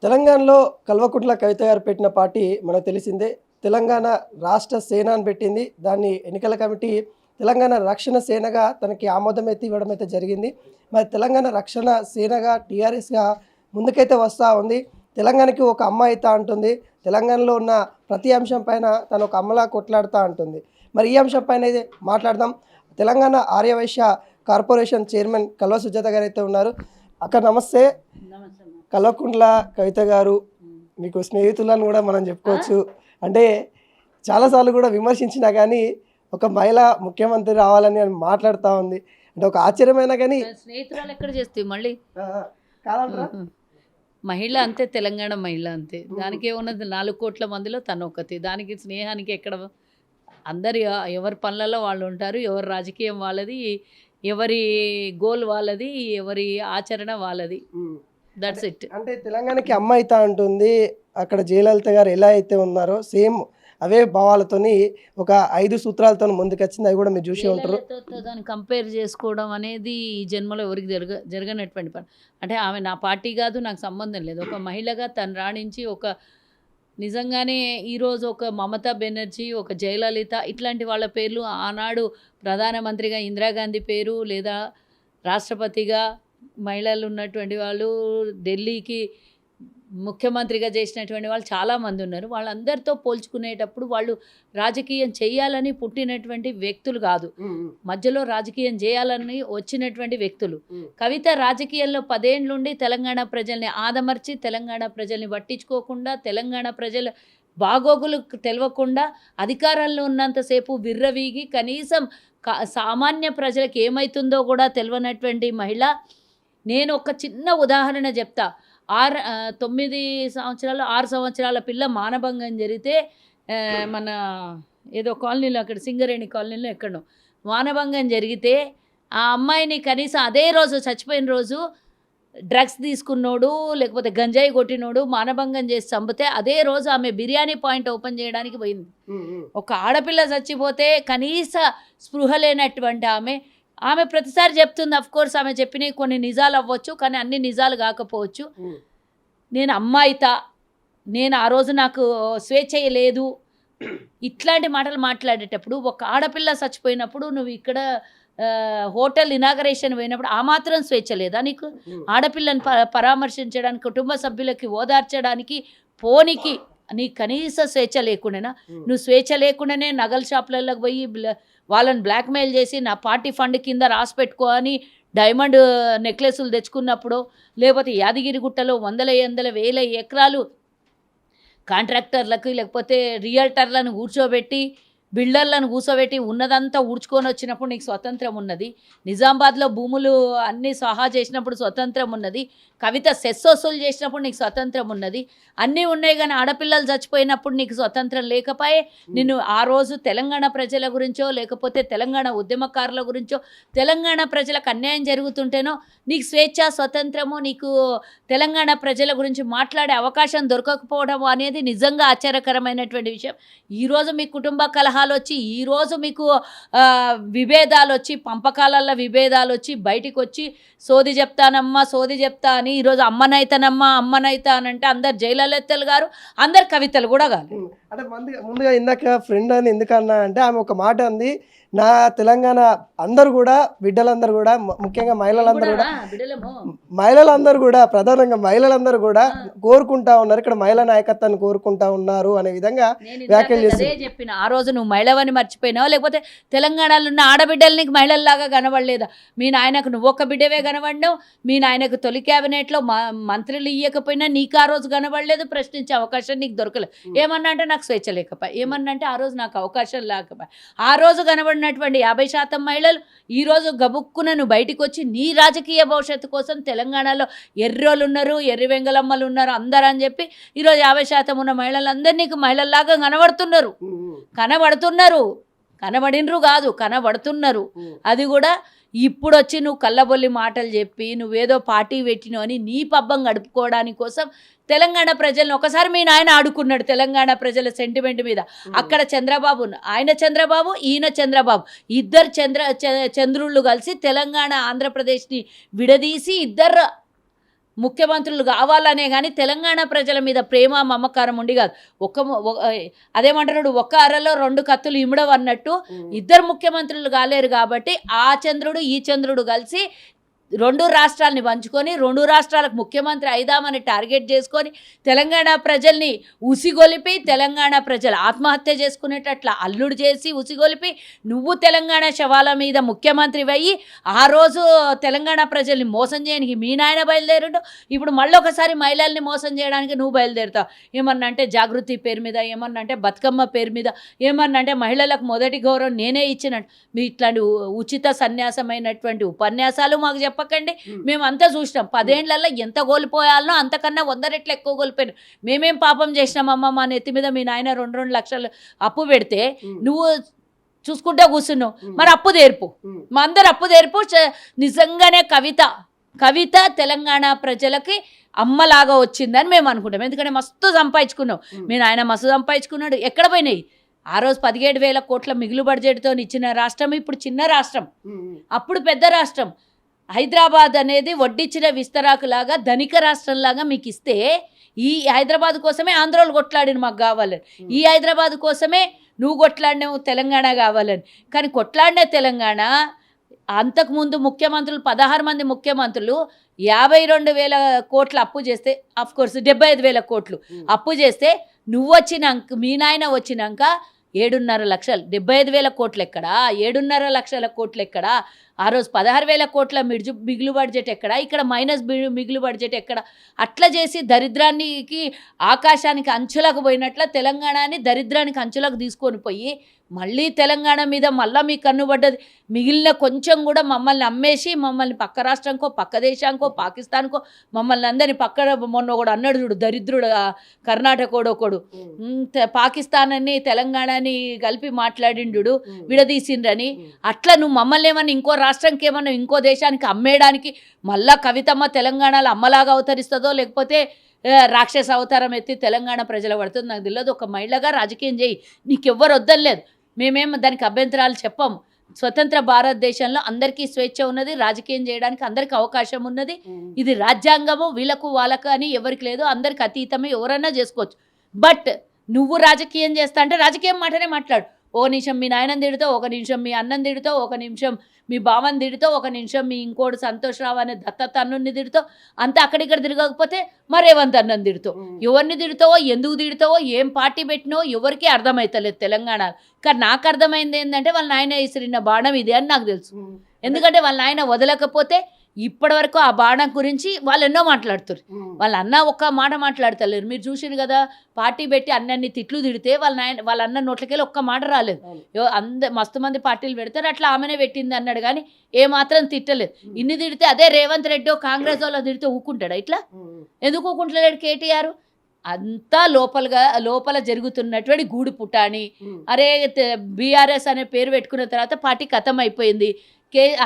తెలంగాణలో కల్వకుంట్ల కవిత గారు పెట్టిన పార్టీ మనకు తెలిసిందే. తెలంగాణ రాష్ట్ర సేన అని పెట్టింది. దాన్ని ఎన్నికల కమిటీ తెలంగాణ రక్షణ సేనగా తనకి ఆమోదం అయితే ఇవ్వడం అయితే జరిగింది. మరి తెలంగాణ రక్షణ సేనగా టీఆర్ఎస్గా ముందుకైతే వస్తూ ఉంది. తెలంగాణకి ఒక అమ్మ అయితే అంటుంది. తెలంగాణలో ఉన్న ప్రతి అంశం పైన తను ఒక అమ్మలా కొట్లాడుతూ ఉంటుంది. మరి ఈ అంశం పైన అయితే మాట్లాడదాం. తెలంగాణ ఆర్యవైశ్య కార్పొరేషన్ చైర్మన్ కల్వ సుజాత గారు అయితే ఉన్నారు. అక్కడ నమస్తే. కల్వకుంట్ల కవిత గారు మీకు స్నేహితులను కూడా మనం చెప్పుకోవచ్చు. అంటే చాలాసార్లు కూడా విమర్శించినా కానీ ఒక మహిళ ముఖ్యమంత్రి రావాలని అని మాట్లాడుతూ ఉంది. అంటే ఒక ఆశ్చర్యమైన కానీ స్నేహితురాలు ఎక్కడ చేస్తాయి మళ్ళీ కాదంటారా? మహిళ అంతే, తెలంగాణ మహిళ అంతే. దానికి ఏమున్నది, 4 కోట్ల మందిలో తను ఒకటి. దానికి స్నేహానికి ఎక్కడ, అందరు ఎవరి పనులలో వాళ్ళు ఉంటారు, ఎవరి రాజకీయం వాళ్ళది, ఎవరి గోల్ వాళ్ళది, ఎవరి ఆచరణ వాళ్ళది. That's it. అంటే తెలంగాణకి అమ్మ అయితే అంటుంది. అక్కడ జయలలిత గారు ఎలా అయితే ఉన్నారో సేమ్ అవే భావాలతోని ఒక 5 సూత్రాలతో ముందుకొచ్చింది. అవి కూడా మీరు చూసి ఉంటారు. దాన్ని కంపేర్ చేసుకోవడం అనేది ఈ జన్మలో ఎవరికి జరగనటువంటి పని. అంటే ఆమె నా పార్టీ కాదు, నాకు సంబంధం లేదు. ఒక మహిళగా తను రాణించి ఒక నిజంగానే ఈరోజు ఒక మమతా బెనర్జీ, ఒక జయలలిత ఇట్లాంటి వాళ్ళ పేర్లు, ఆనాడు ప్రధానమంత్రిగా ఇందిరాగాంధీ పేరు, లేదా రాష్ట్రపతిగా మహిళలు ఉన్నటువంటి వాళ్ళు, ఢిల్లీకి ముఖ్యమంత్రిగా చేసినటువంటి వాళ్ళు చాలామంది ఉన్నారు. వాళ్ళందరితో పోల్చుకునేటప్పుడు వాళ్ళు రాజకీయం చేయాలని పుట్టినటువంటి వ్యక్తులు కాదు, మధ్యలో రాజకీయం చేయాలని వచ్చినటువంటి వ్యక్తులు. కవిత రాజకీయాల్లో 10 ఏళ్ళుండి తెలంగాణ ప్రజల్ని ఆదమర్చి, తెలంగాణ ప్రజల్ని పట్టించుకోకుండా, తెలంగాణ ప్రజల బాగోగులు తెలియకుండా అధికారంలో ఉన్నంతసేపు విర్రవీగి కనీసం సామాన్య ప్రజలకు ఏమవుతుందో కూడా తెలియనటువంటి మహిళ. నేను ఒక చిన్న ఉదాహరణ చెప్తా. 9 సంవత్సరాలు 6 సంవత్సరాల పిల్ల మానభంగం జరిగితే మన ఏదో కాలనీలో, అక్కడ సింగరేణి కాలనీలో ఎక్కడో మానభంగం జరిగితే ఆ అమ్మాయిని కనీసం అదే రోజు, చచ్చిపోయిన రోజు, డ్రగ్స్ తీసుకున్నోడు లేకపోతే గంజాయి కొట్టినోడు మానభంగం చేసి చంపితే అదే రోజు ఆమె బిర్యానీ పాయింట్ ఓపెన్ చేయడానికి పోయింది. ఒక ఆడపిల్ల చచ్చిపోతే కనీస స్పృహ లేనటువంటి ఆమె ప్రతిసారి చెప్తుంది. అఫ్కోర్స్ ఆమె చెప్పినవి కొన్ని నిజాలు అవ్వచ్చు, కానీ అన్ని నిజాలు కాకపోవచ్చు. నేను అమ్మాయితా, నేను ఆ రోజు నాకు స్వేచ్ఛ లేదు, ఇట్లాంటి మాటలు మాట్లాడేటప్పుడు, ఒక ఆడపిల్ల చచ్చిపోయినప్పుడు నువ్వు ఇక్కడ హోటల్ ఇనాగరేషన్ పోయినప్పుడు ఆ మాత్రం స్వేచ్ఛ లేదా నీకు? ఆడపిల్లని పరామర్శించడానికి, కుటుంబ సభ్యులకి ఓదార్చడానికి పోనికి నీ కనీస స్వేచ్ఛ లేకుండానా? నువ్వు స్వేచ్ఛ లేకుండానే నగల షాపులలోకి పోయి వాళ్ళని బ్లాక్మెయిల్ చేసి నా పార్టీ ఫండ్ కింద రాసి పెట్టుకో అని డైమండ్ నెక్లెస్లు తెచ్చుకున్నప్పుడు, లేకపోతే యాదగిరిగుట్టలో 100,000 ఎకరాలు కాంట్రాక్టర్లకు లేకపోతే రియల్టర్లను కూర్చోబెట్టి, బిల్డర్లను కూర్చోబెట్టి ఉన్నదంతా ఊడ్చుకొని వచ్చినప్పుడు నీకు స్వతంత్రం ఉన్నది. నిజామాబాద్లో భూములు అన్నీ సహా చేసినప్పుడు స్వతంత్రం ఉన్నది. కవిత సెస్ వసూలు చేసినప్పుడు నీకు స్వతంత్రం ఉన్నది. అన్నీ ఉన్నాయి, కానీ ఆడపిల్లలు చచ్చిపోయినప్పుడు నీకు స్వతంత్రం లేకపోయే. నిన్ను ఆ రోజు తెలంగాణ ప్రజల గురించో, లేకపోతే తెలంగాణ ఉద్యమకారుల గురించో, తెలంగాణ ప్రజలకు అన్యాయం జరుగుతుంటేనో నీకు స్వేచ్ఛ, స్వతంత్రము, నీకు తెలంగాణ ప్రజల గురించి మాట్లాడే అవకాశం దొరకకపోవడం అనేది నిజంగా ఆశ్చర్యకరమైనటువంటి విషయం. ఈరోజు మీ కుటుంబ కలహాలు వచ్చి, ఈరోజు మీకు విభేదాలు వచ్చి, పంపకాలల్లో విభేదాలు వచ్చి బయటికి వచ్చి సోది చెప్తానమ్మా, సోది చెప్తా అని ఈరోజు అమ్మనైతానమ్మా, అమ్మనైతానంటే అందరు జయలలితలు గారు, అందరు కవితలు కూడా కాదు. అంటే ముందుగా ఇందాక ఫ్రెండ్ అని ఎందుకన్నా అంటే ఆమె ఒక మాట అంది. నా తెలంగాణ అందరూ కూడా, బిడ్డలందరూ కూడా, ముఖ్యంగా మహిళలందరూ కూడా ప్రధానంగా మహిళలందరూ కూడా కోరుకుంటా ఉన్నారు, ఇక్కడ మహిళా నాయకత్వాన్ని కోరుకుంటా ఉన్నారు అనే విధంగా వ్యాఖ్యలు చేసి చెప్పిన. ఆ రోజు నువ్వు మహిళవని మర్చిపోయినావు, లేకపోతే తెలంగాణలో ఉన్న ఆడబిడ్డలు నీకు మహిళల్లాగా కనబడలేదా? మీ నాయనకు నువ్వు ఒక బిడ్డవే కనబడినావు, మీ నాయనకు తొలి క్యాబినెట్లో మంత్రులు ఇవ్వకపోయినా నీకు ఆ రోజు కనబడలేదు, ప్రశ్నించే అవకాశం నీకు దొరకలేదు. ఏమన్నా అంటే నాకు స్వేచ్ఛ లేకపోయా, ఏమన్నా అంటే ఆ రోజు నాకు అవకాశం లేకపోయా. ఆ రోజు కనబడినటువంటి 50% మహిళలు ఈరోజు గబుక్కున నువ్వు బయటకు వచ్చి నీ రాజకీయ భవిష్యత్తు కోసం తెలంగాణలో ఎర్రోళ్ళు ఉన్నారు, ఎర్రి వెంగలమ్మలు ఉన్నారు అందరూ అని చెప్పి ఈరోజు 50% ఉన్న మహిళలందరూ నీకు మహిళల్లాగా కనబడినరు కాదు, కనబడుతున్నారు. అది కూడా ఇప్పుడు వచ్చి నువ్వు కళ్ళబొల్లి మాటలు చెప్పి నువ్వేదో పార్టీ పెట్టినవు అని నీ పబ్బం గడుపుకోవడానికి కోసం తెలంగాణ ప్రజలను ఒకసారి మీ నాయన ఆడుకున్నాడు. తెలంగాణ ప్రజల సెంటిమెంట్ మీద. అక్కడ చంద్రబాబు, ఆయన చంద్రబాబు, ఈయన చంద్రబాబు, ఇద్దరు చంద్రుళ్ళు కలిసి తెలంగాణ ఆంధ్రప్రదేశ్ని విడదీసి ఇద్దరు ముఖ్యమంత్రులు కావాలనే కానీ తెలంగాణ ప్రజల మీద ప్రేమ మమకారం ఉండి కాదు. అదేమంటున్నాడు, ఒక్క అరలో 2 కత్తులు ఇమ్మడం అన్నట్టు ఇద్దరు ముఖ్యమంత్రులు కాలేరు కాబట్టి ఆ చంద్రుడు ఈ చంద్రుడు కలిసి 2 రాష్ట్రాలని పంచుకొని 2 రాష్ట్రాలకు ముఖ్యమంత్రి అయిదామని టార్గెట్ చేసుకొని తెలంగాణ ప్రజల్ని ఉసిగొలిపి తెలంగాణ ప్రజలు ఆత్మహత్య చేసుకునేటట్ల అల్లుడు చేసి ఉసిగొలిపి నువ్వు తెలంగాణ శవాల మీద ముఖ్యమంత్రి అయ్యి ఆ రోజు తెలంగాణ ప్రజల్ని మోసం చేయడానికి మీ నాయన బయలుదేరుడు. ఇప్పుడు మళ్ళీ ఒకసారి మహిళల్ని మోసం చేయడానికి నువ్వు బయలుదేరుతావు. ఏమన్నా అంటే జాగృతి పేరు మీద, ఏమన్నా అంటే బతుకమ్మ పేరు మీద, ఏమన్నా అంటే మహిళలకు మొదటి గౌరవం నేనే ఇచ్చినట్టు మీ ఇట్లాంటి ఉచిత సన్యాసమైనటువంటి ఉపన్యాసాలు మాకు చెప్పకండి. మేము అంతా చూసినాం. 10 ఏళ్లలో ఎంత కోల్పోయాలనో అంతకన్నా 100 రెట్లు ఎక్కువ కోల్పోయాను. మేమేం పాపం చేసినామమ్మ, మా నెత్తి మీద మీ నాయన 2 లక్షలు అప్పు పెడితే నువ్వు చూసుకుంటూ కూర్చున్నావు. మరి అప్పు తీర్పు, మా అందరు అప్పు తీర్పు. నిజంగానే కవిత తెలంగాణ ప్రజలకి అమ్మలాగా వచ్చిందని మేము అనుకుంటాం. ఎందుకంటే మస్తు సంపాదించుకున్నావు. మీ నాయన మస్తు సంపాదించుకున్నాడు. ఎక్కడ పోయినాయి? ఆ రోజు 17,000 కోట్ల మిగులు బడ్జెట్తో ఇచ్చిన రాష్ట్రం ఇప్పుడు చిన్న రాష్ట్రం, అప్పుడు పెద్ద రాష్ట్రం. హైదరాబాద్ అనేది వడ్డిచ్చిన విస్తరాకులాగా ధనిక రాష్ట్రంలాగా మీకు ఇస్తే ఈ హైదరాబాద్ కోసమే ఆంధ్రోలు కొట్లాడిన మాకు కావాలని, ఈ హైదరాబాద్ కోసమే నువ్వు కొట్లాడినావు తెలంగాణ కావాలని. కానీ కొట్లాడిన తెలంగాణ అంతకుముందు ముఖ్యమంత్రులు 16 మంది ముఖ్యమంత్రులు 52,000 కోట్లు అప్పు చేస్తే, అఫ్కోర్స్ 75,000 కోట్లు అప్పు చేస్తే నువ్వు వచ్చినాక మీ నాయన వచ్చినాక 7.5 లక్షలు, 75,000 కోట్లు ఎక్కడా? 7.5 లక్షల కోట్లు ఎక్కడా? ఆ రోజు 16,000 కోట్ల మిగులు బడ్జెట్ ఎక్కడ? ఇక్కడ మైనస్ మిగులు బడ్జెట్ ఎక్కడ? అట్లా చేసి దరిద్రానికి ఆకాశానికి అంచులకు పోయినట్ల తెలంగాణని దరిద్రానికి అంచులకు తీసుకొని పోయి మళ్ళీ తెలంగాణ మీద మళ్ళీ మీ కన్నుబడ్డది. మిగిలిన కొంచెం కూడా మమ్మల్ని అమ్మేసి మమ్మల్ని పక్క రాష్ట్రంకో పక్క దేశానికో పాకిస్తాన్కో మమ్మల్ని అందరినీ మొన్న ఒకడు అన్నాడు చూడు, దరిద్రుడు కర్ణాటకోడొకడు పాకిస్తాన్ అని తెలంగాణని కలిపి మాట్లాడిండు విడదీసిండ్రని. అట్లా నువ్వు మమ్మల్ని ఏమన్నా ఇంకో రాష్ట్రంకి ఏమన్నా ఇంకో దేశానికి అమ్మేయడానికి మళ్ళా కవితమ్మ తెలంగాణలో అమ్మలాగా అవతరిస్తుందో లేకపోతే రాక్షస అవతారం ఎత్తి తెలంగాణ ప్రజలు పడుతుంది నాకు తెలియదు. ఒక మహిళగా రాజకీయం చేయి, నీకెవ్వరు వద్దలేదు. మేమేమో దానికి అభ్యంతరాలు చెప్పాము. స్వతంత్ర భారతదేశంలో అందరికీ స్వేచ్ఛ ఉన్నది, రాజకీయం చేయడానికి అందరికీ అవకాశం ఉన్నది. ఇది రాజ్యాంగము, వీళ్ళకు వాళ్ళకు అని ఎవరికి లేదు, అందరికి అతీతమే, ఎవరన్నా చేసుకోవచ్చు. బట్ నువ్వు రాజకీయం చేస్తా అంటే రాజకీయం మాటనే మాట్లాడు. ఒక నిమిషం మీ నాయనని తిడుతావు, ఒక నిమిషం మీ అన్నం తిడుతావు, ఒక నిమిషం మీ భావని తిడుతావు, ఒక నిమిషం మీ ఇంకోటి సంతోష్ రావు అనే దత్తత అన్నుని తిడుతావు. అంతా అక్కడిక్కడ తిరగకపోతే మరేవంత అన్నం తిడుతావు. ఎవరిని తిడుతావో, ఎందుకు తిడుతావో, ఏం పార్టీ పెట్టినో ఎవరికీ అర్థమవుతలేదు తెలంగాణ. కానీ నాకు అర్థమైంది ఏంటంటే వాళ్ళ నాయన విసిరిన బాణం ఇదే అని నాకు తెలుసు. ఎందుకంటే వాళ్ళ నాయన వదలకపోతే ఇప్పటివరకు ఆ బాణం గురించి వాళ్ళు ఎన్నో మాట్లాడుతారు. వాళ్ళ అన్న ఒక్క మాట మాట్లాడతలేరు. మీరు చూసిరు కదా, పార్టీ పెట్టి అన్నీ తిట్లు తిడితే వాళ్ళ అన్న నోట్లకెళ్ళి ఒక్క మాట రాలేదు. మస్తు మంది పార్టీలు పెడతారు, అట్లా ఆమెనే పెట్టింది అన్నాడు కానీ ఏమాత్రం తిట్టలేదు. ఇన్ని తిడితే అదే రేవంత్ రెడ్డి కాంగ్రెస్ వాళ్ళు తిడితే ఊకుంటాడా? ఇట్లా ఎందుకు ఊకుంటలేడు కేటీఆర్? అంతా లోపల జరుగుతున్నటువంటి గూడు పుటాని. అరే బీఆర్ఎస్ అనే పేరు పెట్టుకున్న తర్వాత పార్టీ ఖతం అయిపోయింది.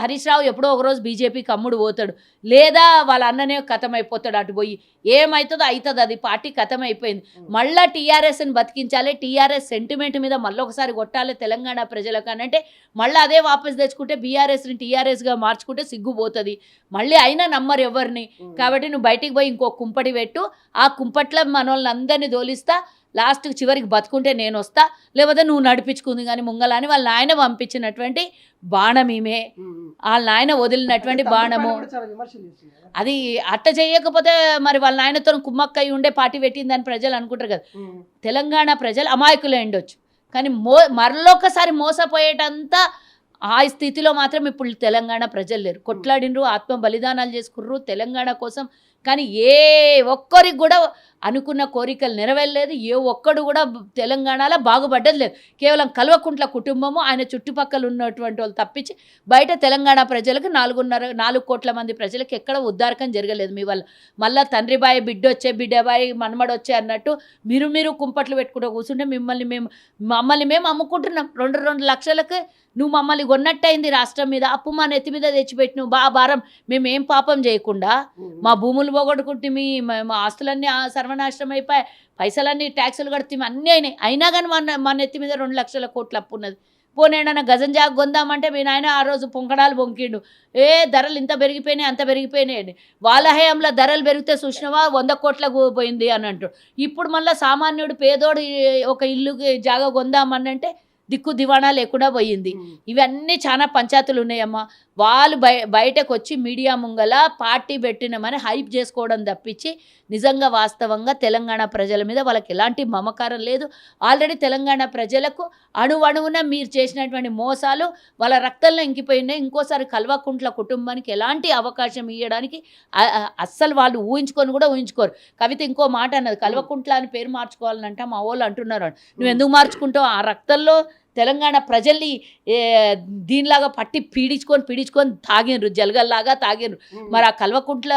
హరీష్ రావు ఎప్పుడో ఒకరోజు బీజేపీకి అమ్ముడు పోతాడు, లేదా వాళ్ళ అన్ననే ఖతం అయిపోతాడు. అటు పోయి ఏమవుతుందో అవుతుంది, అది పార్టీ ఖతం అయిపోయింది. మళ్ళీ టీఆర్ఎస్ని బతికించాలి, టీఆర్ఎస్ సెంటిమెంట్ మీద మళ్ళీ ఒకసారి కొట్టాలి తెలంగాణ ప్రజలకు అని అంటే మళ్ళీ అదే వాపస్ తెచ్చుకుంటే బీఆర్ఎస్ని టీఆర్ఎస్గా మార్చుకుంటే సిగ్గుపోతుంది. మళ్ళీ అయినా నమ్మరు ఎవరిని. కాబట్టి నువ్వు బయటికి పోయి ఇంకో కుంపటి పెట్టు, ఆ కుంపట్లో మనల్ని అందరినీ దోలిస్తా, లాస్ట్కి చివరికి బతుకుంటే నేను వస్తా, లేకపోతే నువ్వు నడిపించుకుంది కానీ ముంగలని వాళ్ళ నాయన పంపించినటువంటి బాణం ఈమె, వాళ్ళ నాయన వదిలినటువంటి బాణము. అది అట్ట చేయకపోతే మరి వాళ్ళ నాయనతో కుమ్మక్కయ్యి ఉండే పార్టీ పెట్టిందని ప్రజలు అనుకుంటారు కదా. తెలంగాణ ప్రజలు అమాయకులే ఉండొచ్చు, కానీ మరొకసారి మోసపోయేటంతా ఆ స్థితిలో మాత్రం ఇప్పుడు తెలంగాణ ప్రజలు లేరు. కొట్లాడినరు, ఆత్మ బలిదానాలు చేసుకుర్రు తెలంగాణ కోసం. కానీ ఏ ఒక్కరికి కూడా అనుకున్న కోరికలు నెరవేరలేదు. ఏ ఒక్కడు కూడా తెలంగాణలో బాగుపడ్డది లేదు. కేవలం కల్వకుంట్ల కుటుంబము, ఆయన చుట్టుపక్కల ఉన్నటువంటి వాళ్ళు తప్పించి బయట తెలంగాణ ప్రజలకు 4 కోట్ల మంది ప్రజలకు ఎక్కడ ఉద్ధారకం జరగలేదు మీ వల్ల. మళ్ళీ తండ్రి బాయ్ బిడ్డొచ్చే, బిడ్డబాయి మనమడొచ్చే అన్నట్టు మీరు కుంపట్లు పెట్టుకుంటూ కూర్చుంటే మమ్మల్ని మేము అమ్ముకుంటున్నాం. 2 లక్షలకు నువ్వు మమ్మల్ని కొన్నట్టయింది. రాష్ట్రం మీద అప్పు మా నెత్తి మీద తెచ్చిపెట్టినావు భారం. మేమేం పాపం చేయకుండా మా భూములు పోగొట్టుకుంటే మా ఆస్తులన్నీ సర్వనాశనం అయిపోయాయి, పైసలన్నీ ట్యాక్సులు కడితే అన్నీ అయినాయి. అయినా కానీ మా నెత్తి మీద 2 లక్షల కోట్ల అప్పు ఉన్నది. పోనేడన్నా గజం జాగ కొందామంటే మీ నాయన ఆ రోజు పొంకడాలు పొంకిండు, ధరలు ఇంత పెరిగిపోయినాయి అంత పెరిగిపోయినాయి, వాళ్ళ హయాంలో ధరలు పెరిగితే చూసినావా 100 కోట్లకు పోయింది అని అంటాడు. ఇప్పుడు మళ్ళీ సామాన్యుడు పేదోడు ఒక ఇల్లుకి జాగా కొందామనంటే దిక్కు దివాణా లేకుండా పోయింది. ఇవన్నీ చాలా పంచాయతీలు ఉన్నాయమ్మా. వాళ్ళు బయటకు వచ్చి మీడియా ముంగల పార్టీ పెట్టినామని హైప్ చేసుకోవడం తప్పించి నిజంగా వాస్తవంగా తెలంగాణ ప్రజల మీద వాళ్ళకి ఎలాంటి మమకారం లేదు. ఆల్రెడీ తెలంగాణ ప్రజలకు అణువణువున మీరు చేసినటువంటి మోసాలు వాళ్ళ రక్తంలో ఇంకిపోయినాయి. ఇంకోసారి కల్వకుంట్ల కుటుంబానికి ఎలాంటి అవకాశం ఇవ్వడానికి అస్సలు వాళ్ళు ఊహించుకొని కూడా ఊహించుకోరు. కవిత ఇంకో మాట అన్నది, కల్వకుంట్ల అని పేరు మార్చుకోవాలంట మా వాళ్ళు అంటున్నారు. నువ్వు ఎందుకు మార్చుకుంటావు? ఆ రక్తంలో తెలంగాణ ప్రజల్ని దీనిలాగా పట్టి పీడించుకొని తాగినరు, జలగల్లాగా తాగినరు. మరి ఆ కల్వకుంట్ల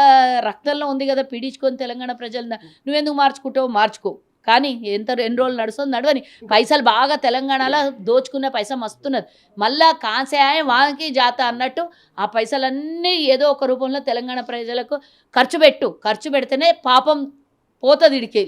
రక్తంలో ఉంది కదా పీడించుకొని తెలంగాణ ప్రజలను. నువ్వెందుకు మార్చుకుంటావు? మార్చుకో. కానీ ఎన్ని రోజులు నడుస్తుంది నడవని. పైసలు బాగా తెలంగాణలో దోచుకున్న పైసా మస్తున్నది. మళ్ళా కాంసాయ వానికి జాత అన్నట్టు ఆ పైసలన్నీ ఏదో ఒక రూపంలో తెలంగాణ ప్రజలకు ఖర్చు పెడితేనే పాపం పోతుంది ఇడికి.